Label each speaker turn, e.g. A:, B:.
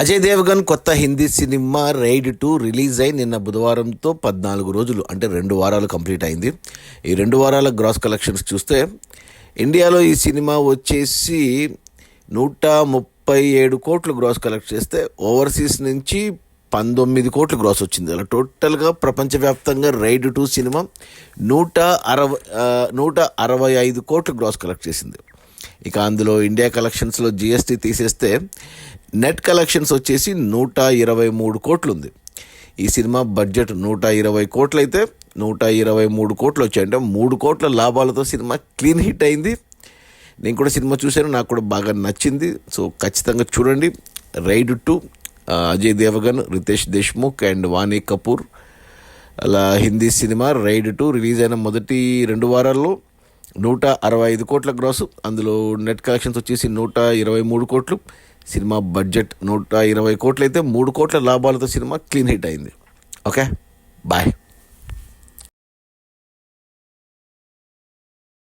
A: అజయ్ దేవగన్ కొత్త Hindi cinema ride 2 release అయి నిన్న బుధవారంతో 14 రోజులు అంటే 2 వారాలు కంప్లీట్ అయింది. ఈ 2 వారాల గ్రాస్ కలెక్షన్స్ చూస్తే ఇండియాలో ఈ సినిమా వచ్చేసి 137 కోట్లు గ్రాస్ కలెక్ట్ చేస్తే ఓవర్సీస్ నుంచి 19 కోట్లు గ్రాస్ వచ్చింది. అలా టోటల్గా ప్రపంచవ్యాప్తంగా రైడ్ 2 సినిమా 165 కోట్లు గ్రాస్ కలెక్ట్ చేసింది. ఇక అందులో ఇండియా కలెక్షన్స్లో జిఎస్టీ తీసేస్తే నెట్ కలెక్షన్స్ వచ్చేసి 123 కోట్లు ఉంది. ఈ సినిమా బడ్జెట్ 120 కోట్లు అయితే 123 కోట్లు వచ్చాయి, అంటే 3 కోట్ల లాభాలతో సినిమా క్లీన్ హిట్ అయింది. నేను కూడా సినిమా చూశాను, నాకు కూడా బాగా నచ్చింది. సో ఖచ్చితంగా చూడండి రైడ్ 2. అజయ్ దేవగన్, రితేష్ దేశ్ముఖ్ అండ్ వాణి కపూర్. అలా హిందీ సినిమా రైడ్ 2 రిలీజ్ అయిన మొదటి 2 వారాల్లో 165 కోట్ల గ్రాసు, అందులో నెట్ కలెక్షన్స్ వచ్చేసి 123 కోట్లు. సినిమా బడ్జెట్ 120 కోట్లు అయితే 3 కోట్ల లాభాలతో సినిమా క్లీన్ హిట్ అయింది. Okay, bye.